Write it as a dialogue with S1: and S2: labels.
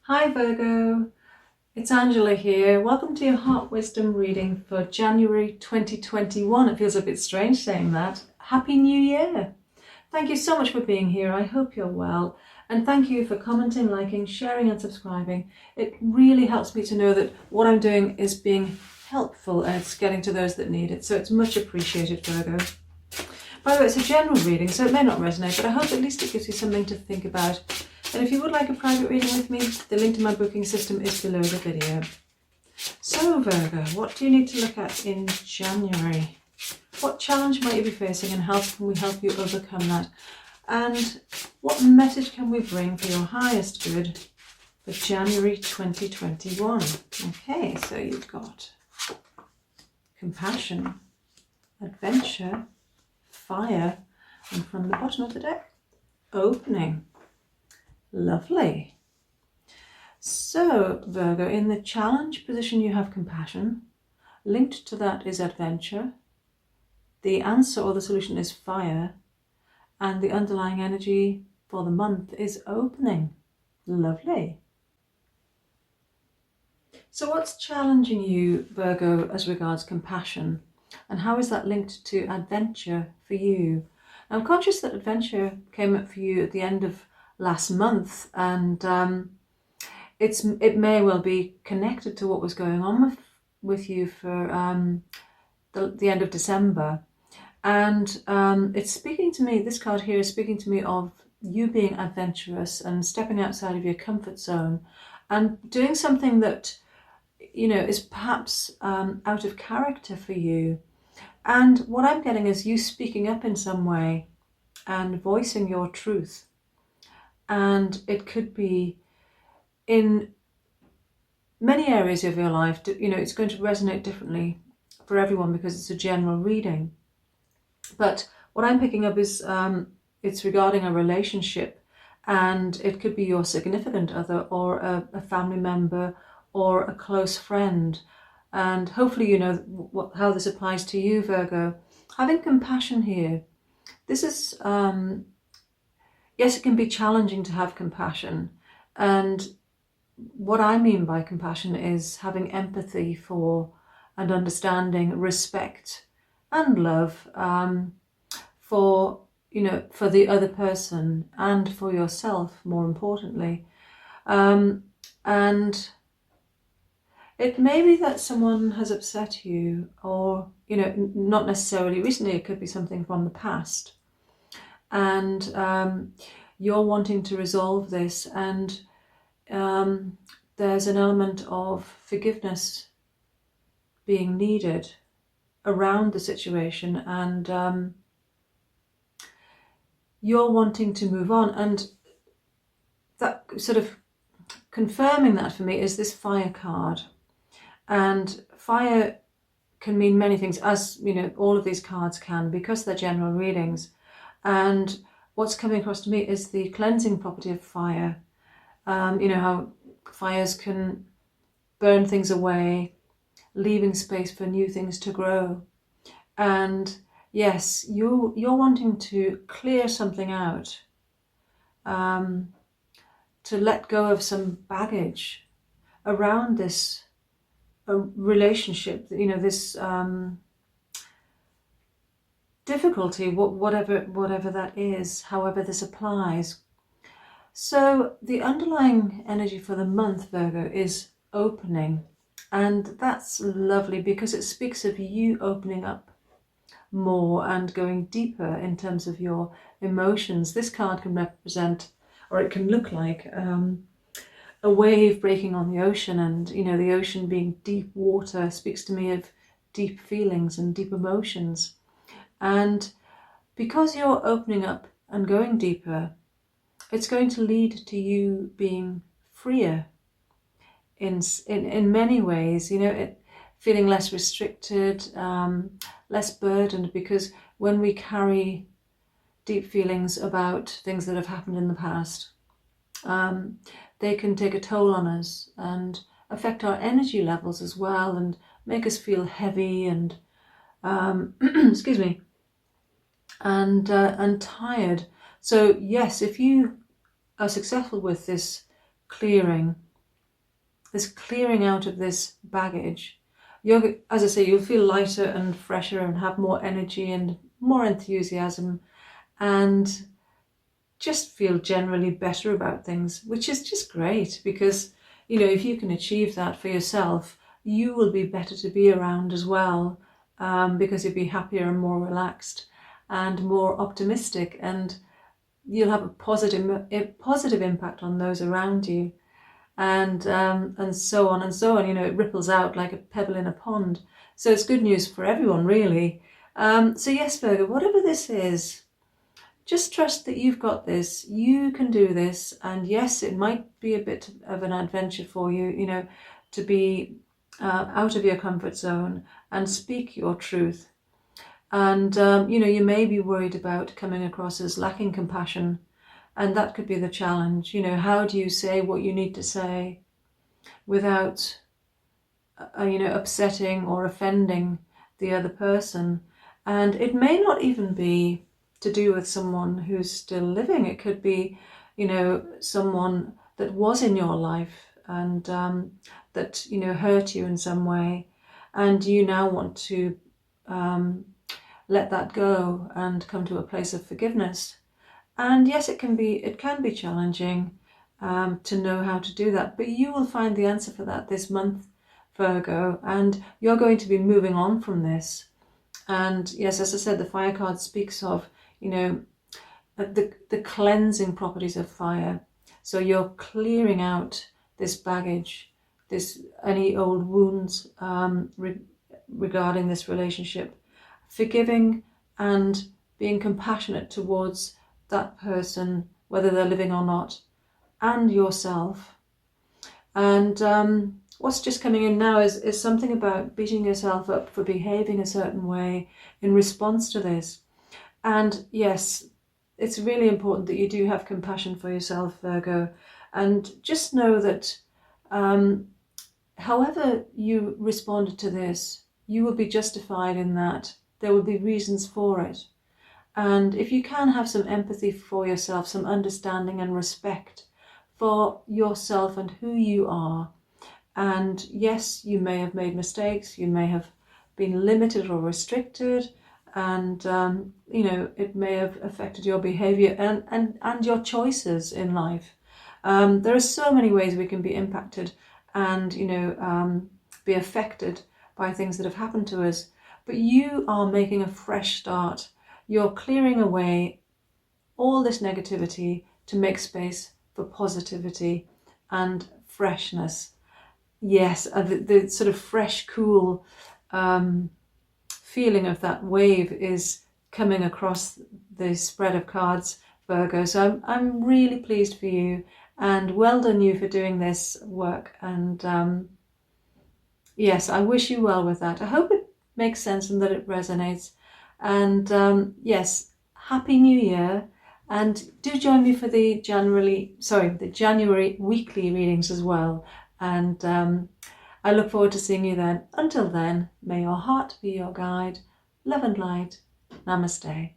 S1: Hi Virgo, it's Angela here. Welcome to your Heart Wisdom reading for January 2021. It feels a bit strange saying that. Happy New Year! Thank you so much for being here. I hope you're well. And thank you for commenting, liking, sharing and subscribing. It really helps me to know that what I'm doing is being helpful and it's getting to those that need it. So it's much appreciated, Virgo. By the way, it's a general reading, so it may not resonate, but I hope at least it gives you something to think about. And if you would like a private reading with me, the link to my booking system is below the video. So Virgo, what do you need to look at in January? What challenge might you be facing and how can we help you overcome that? And what message can we bring for your highest good for January 2021? Okay, so you've got compassion, adventure, fire, and from the bottom of the deck, opening. Lovely. So Virgo, in the challenge position you have compassion, linked to that is adventure, the answer or the solution is fire, and the underlying energy for the month is opening. Lovely. So what's challenging you, Virgo, as regards compassion? And how is that linked to adventure for you? I'm conscious that adventure came up for you at the end of last month, and it may well be connected to what was going on with you for the end of December. And it's speaking to me, this card here is speaking to me of you being adventurous and stepping outside of your comfort zone and doing something that, you know, is perhaps out of character for you. And what I'm getting is you speaking up in some way and voicing your truth. And it could be in many areas of your life, you know, it's going to resonate differently for everyone because it's a general reading. But what I'm picking up is it's regarding a relationship, and it could be your significant other or a family member or a close friend. And hopefully you know how this applies to you, Virgo. Having compassion here, this is, yes, it can be challenging to have compassion. And what I mean by compassion is having empathy for and understanding, respect and love for, you know, for the other person and for yourself, more importantly. And it may be that someone has upset you, or, you know, not necessarily recently, it could be something from the past. And you're wanting to resolve this, and there's an element of forgiveness being needed around the situation, and you're wanting to move on. And that sort of confirming that for me is this fire card. And fire can mean many things, as you know, all of these cards can, because they're general readings. And what's coming across to me is the cleansing property of fire. You know how fires can burn things away, leaving space for new things to grow. And yes, you're wanting to clear something out, to let go of some baggage around this a relationship, you know, this difficulty, whatever that is, however this applies. So the underlying energy for the month, Virgo, is opening, and that's lovely because it speaks of you opening up more and going deeper in terms of your emotions. This card can represent, or it can look like a wave breaking on the ocean, and you know, the ocean being deep water speaks to me of deep feelings and deep emotions. And because you're opening up and going deeper, it's going to lead to you being freer in many ways, you know, feeling less restricted, less burdened, because when we carry deep feelings about things that have happened in the past, they can take a toll on us and affect our energy levels as well, and make us feel heavy and excuse me, and tired. So yes, if you are successful with this clearing, this clearing out of this baggage. As I say, you'll feel lighter and fresher and have more energy and more enthusiasm, and just feel generally better about things, which is just great, because, you know, if you can achieve that for yourself, you will be better to be around as well, because you'll be happier and more relaxed and more optimistic, and you'll have a positive impact on those around you, and so on and so on. You know, it ripples out like a pebble in a pond. So it's good news for everyone, really. So yes, Virgo, whatever this is, just trust that you've got this, you can do this. And yes, it might be a bit of an adventure for you, you know, to be out of your comfort zone and speak your truth. And, you know, you may be worried about coming across as lacking compassion, and that could be the challenge. You know, how do you say what you need to say without, you know, upsetting or offending the other person? And it may not even be to do with someone who's still living. It could be, you know, someone that was in your life and that, you know, hurt you in some way, and you now want to let that go and come to a place of forgiveness. And yes, it can be challenging to know how to do that, but you will find the answer for that this month, Virgo, and you're going to be moving on from this. And yes, as I said, the fire card speaks of, you know, the cleansing properties of fire. So you're clearing out this baggage, any old wounds regarding this relationship, forgiving and being compassionate towards that person, whether they're living or not, and yourself. And what's just coming in now is something about beating yourself up for behaving a certain way in response to this. And yes, it's really important that you do have compassion for yourself, Virgo, and just know that however you responded to this, you will be justified in that. There will be reasons for it. And if you can have some empathy for yourself, some understanding and respect for yourself and who you are, and yes, you may have made mistakes, you may have been limited or restricted, and you know, it may have affected your behavior and your choices in life. There are so many ways we can be impacted and, you know, be affected by things that have happened to us. But you are making a fresh start. You're clearing away all this negativity to make space for positivity and freshness. Yes, the sort of fresh, cool feeling of that wave is coming across the spread of cards, Virgo. So I'm really pleased for you, and well done you for doing this work. And yes, I wish you well with that. I hope it makes sense and that it resonates. And yes, Happy New Year. And do join me for the January weekly readings as well. And I look forward to seeing you then. Until then, may your heart be your guide. Love and light. Namaste.